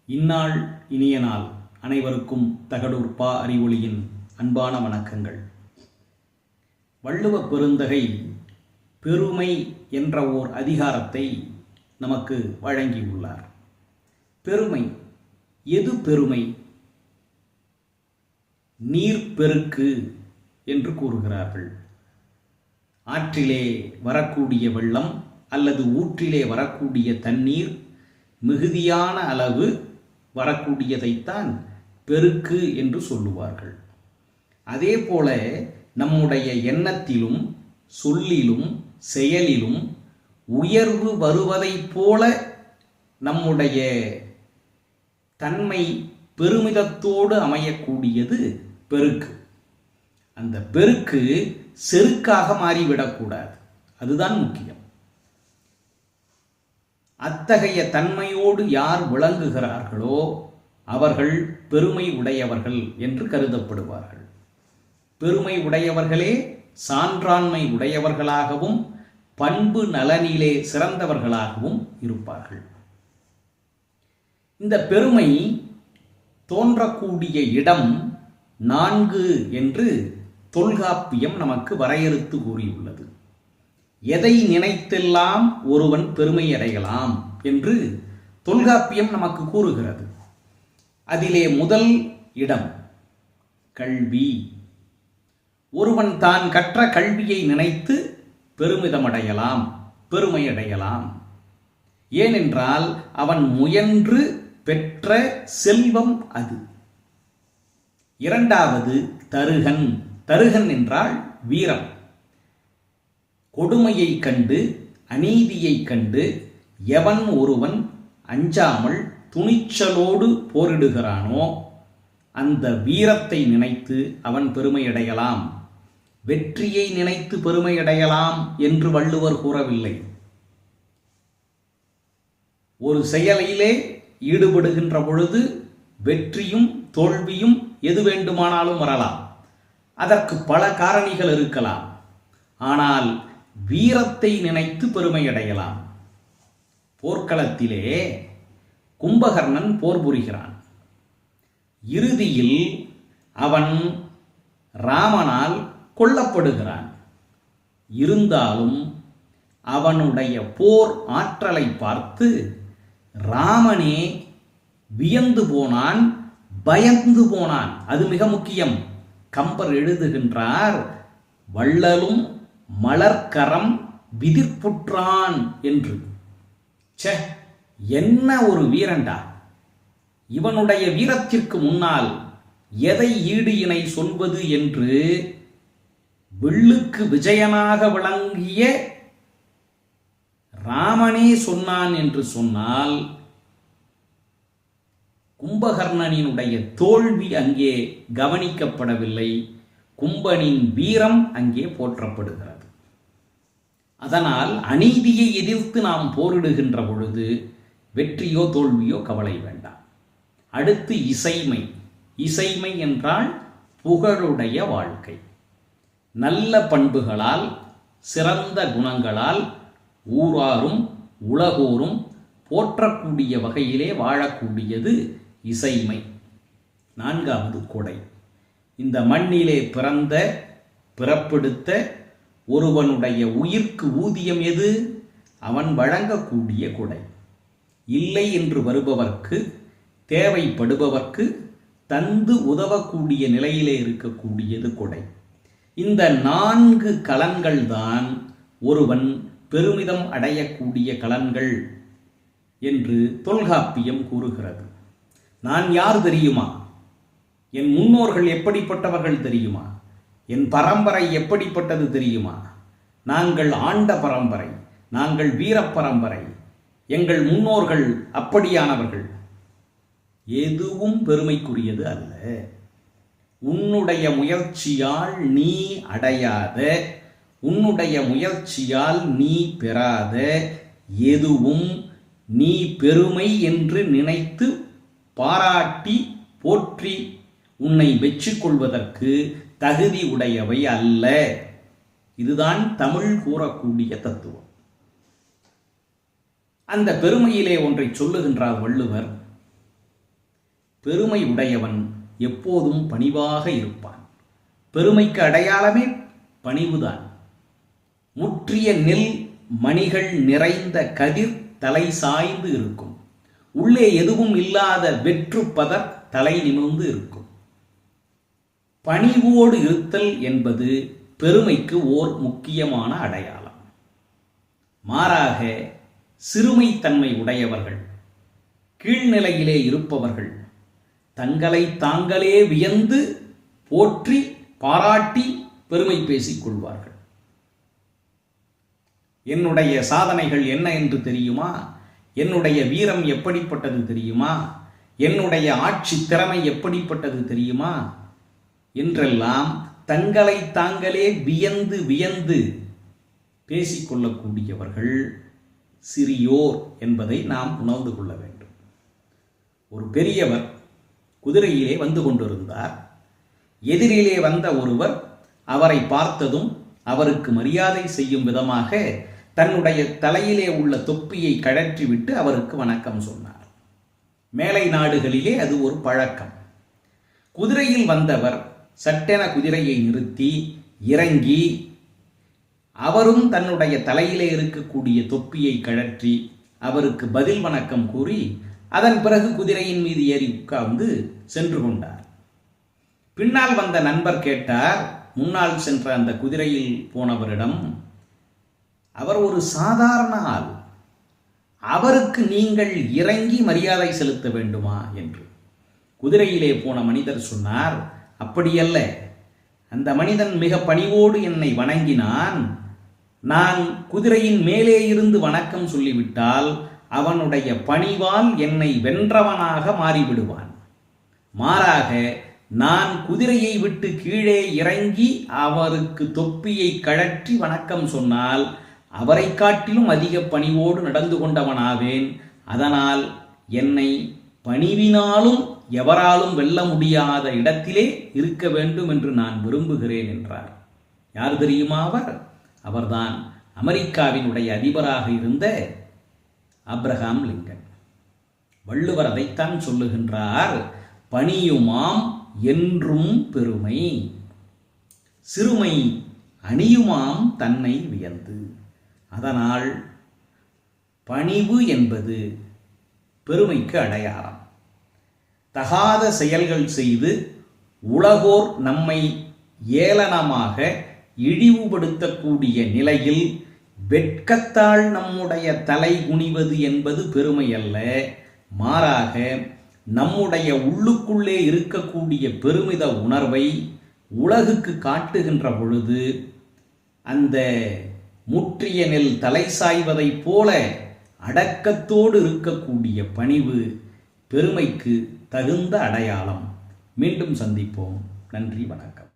இந்நாள் இனிய நாள். அனைவருக்கும் தகடூர் பா அறிவொளியின் அன்பான வணக்கங்கள். வள்ளுவப் பெருந்தகை பெருமை என்ற ஓர் அதிகாரத்தை நமக்கு வழங்கியுள்ளார். பெருமை, எது பெருமை? நீர்ப்பெருக்கு என்று கூறுகிறார்கள். ஆற்றிலே வரக்கூடிய வெள்ளம் அல்லது ஊற்றிலே வரக்கூடிய தண்ணீர் மிகுதியான அளவு வரக்கூடியதைத்தான் பெருக்கு என்று சொல்லுவார்கள். அதே போல நம்முடைய எண்ணத்திலும் சொல்லிலும் செயலிலும் உயர்வு வருவதைப் போல நம்முடைய தன்மை பெருமிதத்தோடு அமையக்கூடியது பெருக்கு. அந்த பெருக்கு செருக்காக மாறிவிடக்கூடாது. அதுதான் முக்கியம். அத்தகைய தன்மையோடு யார் விளங்குகிறார்களோ அவர்கள் பெருமை உடையவர்கள் என்று கருதப்படுவார்கள். பெருமை உடையவர்களே சான்றாண்மை உடையவர்களாகவும் பண்பு நலனிலே சிறந்தவர்களாகவும் இருப்பார்கள். இந்த பெருமை தோன்றக்கூடிய இடம் 4 என்று தொல்காப்பியம் நமக்கு வரையறுத்து கூறியுள்ளது. எதை நினைத்தெல்லாம் ஒருவன் பெருமை அடையலாம் என்று தொல்காப்பியம் நமக்கு கூறுகிறது. அதிலே முதல் இடம் கல்வி. ஒருவன் தான் கற்ற கல்வியை நினைத்து பெருமிதமடையலாம், பெருமையடையலாம். ஏனென்றால் அவன் முயன்று பெற்ற செல்வம் அது. இரண்டாவது தருகன். தருகன் என்றால் வீரம். கொடுமையை கண்டு அநீதியை கண்டு எவன் ஒருவன் அஞ்சாமல் துணிச்சலோடு போரிடுகிறானோ அந்த வீரத்தை நினைத்து அவன் பெருமையடையலாம். வெற்றியை நினைத்து பெருமையடையலாம் என்று வள்ளுவர் கூறவில்லை. ஒரு செயலிலே ஈடுபடுகின்ற பொழுது வெற்றியும் தோல்வியும் எது வேண்டுமானாலும் வரலாம். அதற்கு பல காரணிகள் இருக்கலாம். ஆனால் வீரத்தை நினைத்து பெருமையடையலாம். போர்க்களத்திலே கும்பகர்ணன் போர் புரிகிறான். இறுதியில் அவன் ராமனால் கொல்லப்படுகிறான். இருந்தாலும் அவனுடைய போர் ஆற்றலை பார்த்து ராமனே வியந்து போனான், பயந்து போனான். அது மிக முக்கியம். கம்பர் எழுதுகின்றார், வள்ளலும் மலர்கரம் விதிர்ப்புற்றான் என்று. என்ன ஒரு வீரண்டா! இவனுடைய வீரத்திற்கு முன்னால் எதை ஈடு இணை சொல்வது என்று வில்லுக்கு விஜயனாக விளங்கிய ராமனே சொன்னான் என்று சொன்னால் கும்பகர்ணனினுடைய தோல்வி அங்கே கவனிக்கப்படவில்லை. கும்பனின் வீரம் அங்கே போற்றப்படுகிறது. அதனால் அநீதியை எதிர்த்து நாம் போரிடுகின்ற பொழுது வெற்றியோ தோல்வியோ கவலை வேண்டாம். அடுத்து இசைமை. இசைமை என்றால் புகழுடைய வாழ்க்கை. நல்ல பண்புகளால் சிறந்த குணங்களால் ஊராரும் உலகோரும் போற்றக்கூடிய வகையிலே வாழக்கூடியது இசைமை. 4வது கொடை. இந்த மண்ணிலே பிறப்பெடுத்த ஒருவனுடைய உயிர்க்கு ஊதியம் எது? அவன் வழங்கக்கூடிய கொடை. இல்லை என்று வருபவர்க்கு, தேவைப்படுபவர்க்கு தந்து உதவக்கூடிய நிலையிலே இருக்கக்கூடியது கொடை. இந்த 4 கலன்கள்தான் ஒருவன் பெருமிதம் அடையக்கூடிய கலன்கள் என்று தொல்காப்பியம் கூறுகிறது. நான் யார் தெரியுமா? என் முன்னோர்கள் எப்படிப்பட்டவர்கள் தெரியுமா? என் பரம்பரை எப்படிப்பட்டது தெரியுமா? நாங்கள் ஆண்ட பரம்பரை, நாங்கள் வீரப்பரம்பரை, எங்கள் முன்னோர்கள் அப்படியானவர்கள். எதுவும் பெருமைக்குரியது அல்ல. உன்னுடைய முயற்சியால் நீ அடையாத, உன்னுடைய முயற்சியால் நீ பெறாத எதுவும் நீ பெருமை என்று நினைத்து பாராட்டி போற்றி உன்னை வெற்றிக்கொள்வதற்கு தகுதி உடையவை அல்ல. இதுதான் தமிழ் கூறக்கூடிய தத்துவம். அந்த பெருமையிலே ஒன்றை சொல்லுகின்றார் வள்ளுவர். பெருமை உடையவன் எப்போதும் பணிவாக இருப்பான். பெருமைக்கு அடையாளமே பணிவுதான். முற்றிய நெல் மணிகள் நிறைந்த கதிர் தலை சாய்ந்து இருக்கும். உள்ளே எதுவும் இல்லாத வெற்று பதர் தலை நிமிர்ந்து இருக்கும். பணிவோடு இருத்தல் என்பது பெருமைக்கு ஓர் முக்கியமான அடையாளம். மாறாக சிறுமைத்தன்மை உடையவர்கள், கீழ்நிலையிலே இருப்பவர்கள் தங்களை தாங்களே வியந்து போற்றி பாராட்டி பெருமை பேசிக் கொள்வார்கள். என்னுடைய சாதனைகள் என்ன என்று தெரியுமா? என்னுடைய வீரம் எப்படிப்பட்டது தெரியுமா? என்னுடைய ஆட்சி திறமை எப்படிப்பட்டது தெரியுமா? என்றெல்லாம் தங்களை தாங்களே வியந்து வியந்து பேசிக்கொள்ளக்கூடியவர்கள் சிறியோர் என்பதை நாம் உணர்ந்து கொள்ள வேண்டும். ஒரு பெரியவர் குதிரையிலே வந்து கொண்டிருந்தார். எதிரிலே வந்த ஒருவர் அவரை பார்த்ததும் அவருக்கு மரியாதை செய்யும் விதமாக தன்னுடைய தலையிலே உள்ள தொப்பியை கழற்றிவிட்டு அவருக்கு வணக்கம் சொன்னார். மேலை நாடுகளிலே அது ஒரு பழக்கம். குதிரையில் வந்தவர் சட்டென குதிரையை நிறுத்தி இறங்கி அவரும் தன்னுடைய தலையிலே இருக்கக்கூடிய தொப்பியை கழற்றி அவருக்கு பதில் வணக்கம் கூறி அதன் பிறகு குதிரையின் மீது ஏறி உட்கார்ந்து சென்று கொண்டார். பின்னால் வந்த நண்பர் கேட்டார், முன்னால் சென்ற அந்த குதிரையில் போனவரிடம், அவர் ஒரு சாதாரண ஆள், அவருக்கு நீங்கள் இறங்கி மரியாதை செலுத்த வேண்டுமா என்று. குதிரையிலே போன மனிதர் சொன்னார், அப்படியல்ல, அந்த மனிதன் மிக பணிவோடு என்னை வணங்கினான். நான் குதிரையின் மேலே இருந்து வணக்கம் சொல்லிவிட்டால் அவனுடைய பணிவால் என்னை வென்றவனாக மாறிவிடுவான். மாறாக நான் குதிரையை விட்டு கீழே இறங்கி அவருக்கு தொப்பியை கழற்றி வணக்கம் சொன்னால் அவரை காட்டிலும் அதிக பணிவோடு நடந்து கொண்டவனாவேன். அதனால் என்னை பணிவினாலும் எவராலும் வெல்ல முடியாத இடத்திலே இருக்க வேண்டும் என்று நான் விரும்புகிறேன் என்றார். யார் தெரியுமா அவர்? அவர்தான் அமெரிக்காவினுடைய அதிபராக இருந்த ஆப்ரஹாம் லிங்கன். வள்ளுவர் அதைத்தான் சொல்லுகின்றார், பணியுமாம் என்றும் பெருமை, சிறுமை அணியுமாம் தன்னை வியந்து. அதனால் பணிவு என்பது பெருமைக்கு அடையாளம். தகாத செயல்கள் செய்து உலகோர் நம்மை ஏளனமாக இழிவுபடுத்தக்கூடிய நிலையில் வெட்கத்தால் நம்முடைய தலை குனிவது என்பது பெருமை அல்ல. மாறாக நம்முடைய உள்ளுக்குள்ளே இருக்கக்கூடிய பெருமித உணர்வை உலகுக்கு காட்டுகின்ற பொழுது அந்த முற்றிய நெல் தலை சாய்வதைப் போல அடக்கத்தோடு இருக்கக்கூடிய பணிவு பெருமைக்கு தகுந்த அடையாளம். மீண்டும் சந்திப்போம். நன்றி, வணக்கம்.